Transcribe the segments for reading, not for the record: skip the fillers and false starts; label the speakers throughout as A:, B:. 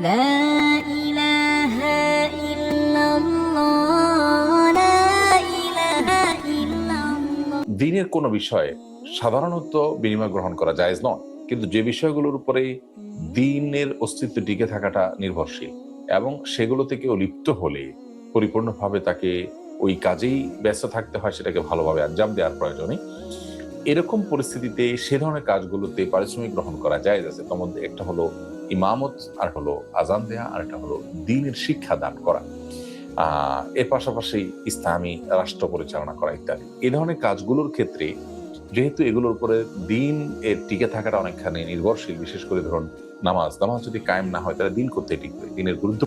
A: لا إله إلا الله لا إله إلا الله
B: দিনের কোনো বিষয়ে সাধারণত বিনিময় গ্রহণ করা জায়েজ নয়, কিন্তু যে বিষয়গুলোর উপরে দিনের অস্তিত্ব টিকে থাকাটা নির্ভরশীল এবং সেগুলো থেকে লিপ্ত হলে পরিপূর্ণভাবে তাকে ওই কাজেই ব্যস্ত থাকতে হয়, সেটাকে ভালোভাবে আঞ্জাম দেওয়ার প্রয়োজনে এরকম পরিস্থিতিতে সে ধরনের কাজগুলোতে পারিশ্রমিক গ্রহণ করা জায়েজ আছে। তার মধ্যে একটা হলো ইমামত, আর হলো আজান দেয়া, আর একটা হলো দিনের শিক্ষা দান করা, এর পাশাপাশি ইসলামী রাষ্ট্র পরিচালনা করা ইত্যাদি। এই ধরনের কাজগুলোর ক্ষেত্রে যেহেতু এগুলোর উপরে দিন এর টিকে থাকাটা অনেকখানি নির্ভরশীল, বিশেষ করে ধরুন নামাজ যদি কায়েম না হয় তাহলে দিন করতে টিকবে। দিনের গুরুত্ব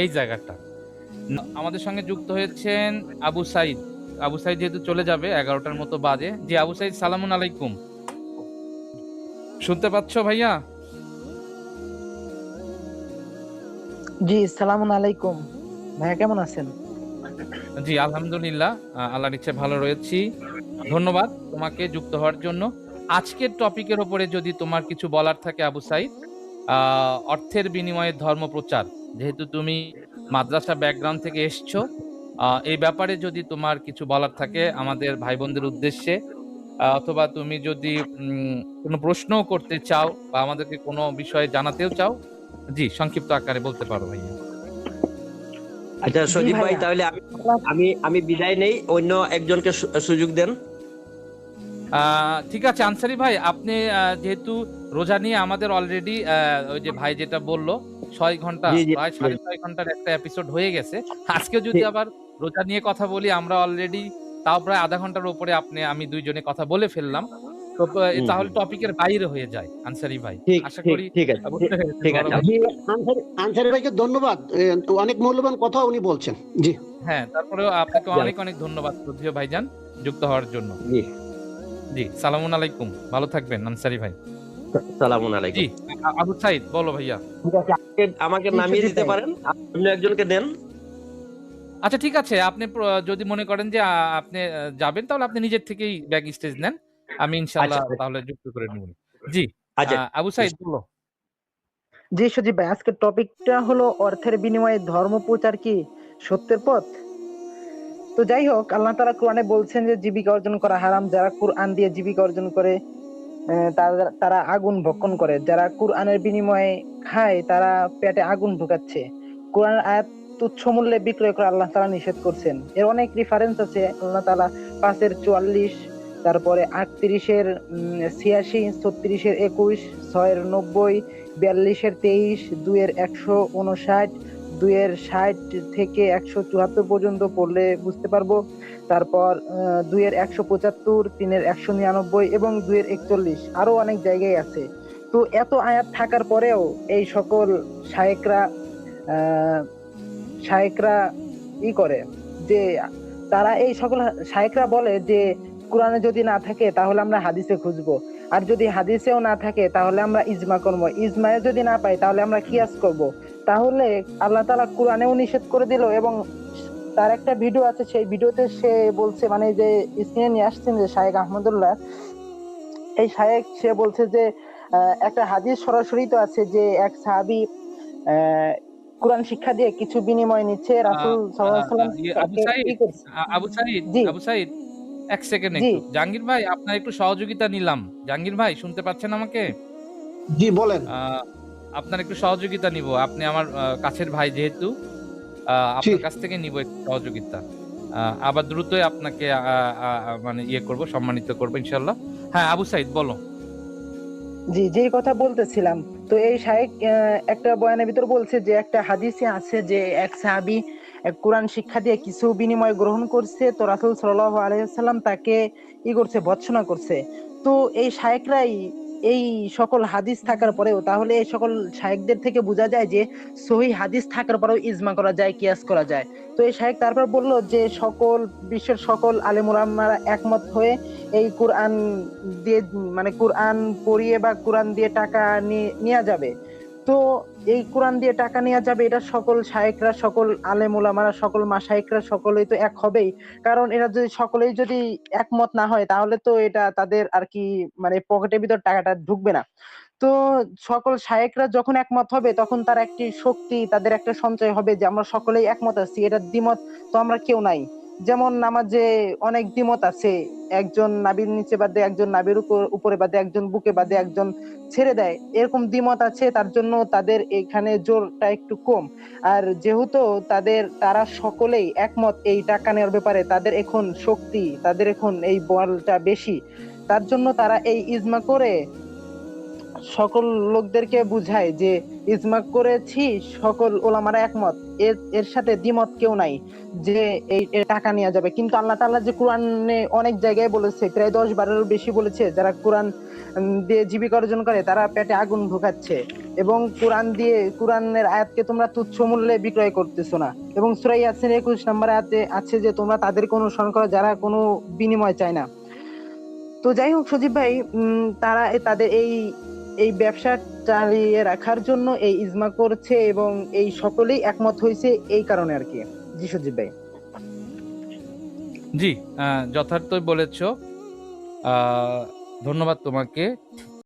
C: এই জায়গাটা আমাদের সঙ্গে যুক্ত হয়েছেন আবু সাইদ। আবু সাইদ যেহেতু চলে যাবে 11টার মতো বাজে। জি আবু সাইদ, সালামুন আলাইকুম। শুনতে পাচ্ছ ভাইয়া?
D: জি সালামুন আলাইকুম। ভাইয়া কেমন আছেন?
C: জি আলহামদুলিল্লাহ, আল্লাহর ইচ্ছে ভালো রয়েছি। ধন্যবাদ তোমাকে যুক্ত হওয়ার জন্য। আজকের টপিকের ওপরে যদি তোমার কিছু বলার থাকে আবু সাইদ, অর্থের বিনিময়ে ধর্ম প্রচার, যেহেতু তুমি মাদ্রাসা ব্যাকগ্রাউন্ড থেকে এসছো, এই ব্যাপারে যদি তোমার কিছু বলার থাকে আমাদের ভাই বোনদের উদ্দেশ্যে, অথবা তুমি যদি কোনো প্রশ্নও করতে চাও বা আমাদেরকে কোনো বিষয়ে জানাতেও চাও, জি সংক্ষিপ্ত আকারে বলতে পারো ভাইয়া।
E: আচ্ছা
D: জি
E: সজীব ভাই,
D: ভাইয়া।
E: তাহলে আমি বিদায় নেই, অন্য একজনকে সুযোগ দেন।
C: ঠিক আছে আনসারি ভাই, আপনি যেহেতু রোজা নিয়ে আমাদের অলরেডি ওই যে ভাই যেটা বললো 6 ঘন্টা,
E: জি জি
C: প্রায় 6.5 ঘন্টার একটা এপিসোড হয়ে গেছে। আজকে যদি আবার রোজা নিয়ে কথা বলি, আমরা অলরেডি তাও প্রায় আধা ঘন্টার উপরে আমি দুইজনে কথা বলে ফেললাম। তো তাহলে টপিকের বাইরে হয়ে যায় আনসারি ভাই।
E: ঠিক
C: আশা
E: ঠিক
C: করি
E: ঠিক আছে,
C: বুঝতে পেরেছেন
E: ঠিক
C: বড়
E: আছে।
C: ভাই।
F: জি, আনসারি ভাইকে ধন্যবাদ। অনেক মূল্যবান কথা উনি বলছেন। জি
C: হ্যাঁ, তারপরেও আপনাকে
E: জি
C: অনেক অনেক ধন্যবাদ শ্রদ্ধেয় ভাইজান যুক্ত হওয়ার জন্য।
E: জি,
C: জি সালামুন আলাইকুম, ভালো থাকবেন আনসারি ভাই।
E: সালামুন আলাইকুম।
C: জি আবু সাইদ বলো ভাইয়া।
E: আমাকে
D: জি,
E: নামিয়ে
D: সুজিত
E: দিতে
D: ভাই।
E: পারেন, অন্য একজনকে দেন।
C: আচ্ছা ঠিক আছে, আপনি যদি মনে করেন যে আপনি যাবেন, তাহলে আপনি নিজের থেকেই ব্যাক স্টেজ নেন। আমি ইনশাআল্লাহ
E: আচ্ছা
C: তাহলে যুক্ত করে নেব। জি
E: আচ্ছা,
C: আবু সাইদ বলো।
D: জি সুজিত ভাই, আজকের টপিকটা হলো অর্থের বিনিময়ে ধর্ম প্রচার কি সত্যের পথ? তো যাই হোক, আল্লাহ তাআলা কোরআনে বলছেন যে জীবিকা অর্জন করা হারাম। যারা কুরআন দিয়ে জীবিকা অর্জন করে তারা আগুন ভক্ষণ করে। যারা কুরআনের বিনিময়ে খায় তারা পেটে আগুন ঢুকাচ্ছে। কোরআনের আয়াত তুচ্ছ মূল্যে বিক্রয় করে আল্লাহ তাআলা নিষেধ করছেন। এর অনেক রেফারেন্স আছে। আল্লাহ তাআলা 5-এর 44, তারপরে 38-এর 86, 36-এর 21, 6-এর 90, 42-এর 23, 2-এর 159, 2-এর 60 থেকে 174 পর্যন্ত পড়লে বুঝতে পারবো। তারপর 2-এর 175, 3-এর 199 এবং 2-এর 41, আরো অনেক জায়গায় আছে। তো এত আয়াত থাকার পরেও এই সকল শায়েকরা আহ, শায়েকরা করে যে তারা এই সকল শায়েকরা বলে যে কোরআনে যদি না থাকে তাহলে আমরা হাদিসে খুঁজবো, আর যদি হাদিসেও না থাকে তাহলে আমরা ইজমা করবো, ইজমায় যদি না পাই তাহলে আমরা কিয়াস করব। তাহলে আল্লাহ তাআলা কোরআনেও নিষেধ করে দিল। এবং তার একটা ভিডিও আছে, সেই ভিডিওতে সে বলছে, মানে যে স্ক্রিনে নিয়ে আসছেন যে শায়েখ আহমদুল্লাহ, এই শায়েখ সে বলছে যে একটা হাদিস সরাসরি তো আছে যে এক সাহাবী কোরআন শিক্ষা দিয়ে কিছু বিনিময় নিচ্ছে, রাসূল সাল্লাল্লাহু আলাইহি ওয়াসাল্লাম
C: আবু
D: তাকে
C: সাইদ,
D: করছে।
C: আবু সাইদ,
D: জি
C: আবু সাইদ, এক সেকেন্ড
D: জি
C: একটু। জাহাঙ্গীর ভাই, আপনার একটু সহযোগিতা নিলাম। জাহাঙ্গীর ভাই শুনতে পাচ্ছেন আমাকে?
F: জি বলেন।
C: আপনার একটু সহযোগিতা নিব। আপনি আমার কাছের ভাই যেহেতু,
F: জি
C: আপনার কাছ থেকে নিব একটু সহযোগিতা। আবার দ্রুতই আপনাকে মানে করব, সম্মানিত করব ইনশাআল্লাহ। হ্যাঁ আবু সাইদ বলো।
D: জি, যেই কথা বলতেছিলাম, তো এই শায়েখ একটা বয়ানের ভিতর বলছে যে একটা হাদিসে আছে যে এক সাহাবী কোরআন শিক্ষা দিয়ে কিছু বিনিময় গ্রহণ করছে, তো রাসূল সাল্লাল্লাহু আলাইহি ওয়াসাল্লাম তাকে করছে, ভর্ৎসনা করছে। তো এই শায়েখরাই এই সকল হাদিস থাকার পরেও, তাহলে এই সকল শায়েখদের থেকে বোঝা যায় যে সহিহ হাদিস থাকার পরেও ইজমা করা যায়, কিয়াস করা যায়। তো এই শায়েখ তারপর বললো যে সকল বিশ্বের সকল আলেম উলামারা একমত হয়ে এই কোরআন দিয়ে, মানে কোরআন পড়িয়ে বা কোরআন দিয়ে টাকা নেওয়া যাবে। তো এই কোরআন দিয়ে টাকা নেওয়া যাবে, এটা সকল শায়েখরা, সকল আলেম ওলামারা, সকল মাশায়েখরা সকলেই তো এক হবেই। কারণ এরা যদি সকলেই যদি একমত না হয় তাহলে তো এটা তাদের আর কি, মানে পকেটের ভিতর টাকাটা ঢুকবে না। তো তো সকল শায়েকরা যখন একমত হবে তখন তার একটি শক্তি, তাদের একটা সঞ্চয় হবে যে আমরা সকলেই একমত আছি, এটা দ্বিমত তো আমরা কেউ নাই। যেমন নামাজে অনেক দ্বিমত আছে, একজন নাবির নিচে বাদে, একজন নাবির উপরে বাদে, একজন বুকে বাদে, একজন ছেড়ে দেয়, এরকম দ্বিমত আছে। তার জন্য তাদের এখানে জোরটা একটু কম। আর যেহেতু তারা সকলেই একমত এই টাকা নেওয়ার ব্যাপারে, তাদের এখন শক্তি, তাদের এখন এই বলটা বেশি, তার জন্য তারা এই ইজমা করে সকল লোকদেরকে বুঝায় যে ইজমা করেছি, সকল ওলামারা একমত, এর সাথে দ্বিমত কেউ নাই যে এই টাকা নেওয়া যাবে। কিন্তু আল্লাহ তাআলা যে কোরআনে অনেক জায়গায় বলেছে, প্রায় 10-12 বেশি বলেছে, যারা কোরআন দিয়ে জীবিকা অর্জন করে তারা পেটে আগুন ঢোকাচ্ছে, এবং কোরআনের আয়াতকে তোমরা তুচ্ছ মূল্যে বিক্রয় করতেছো না। এবং সূরা ইয়াসিন 21 নম্বর আয়াতে আছে যে তোমরা তাদেরকে অনুসরণ করো যারা কোনো বিনিময় চায় না। তো যাই হোক সজীব ভাই, তারা তাদের এই ব্যবসা চালিয়ে রাখার জন্য এই ইজমা করছে এবং এই সকলেই একমত হয়েছে এই কারণে আর কি। জি সজীব ভাই।
C: জি, যথার্থই বলেছ। ধন্যবাদ তোমাকে।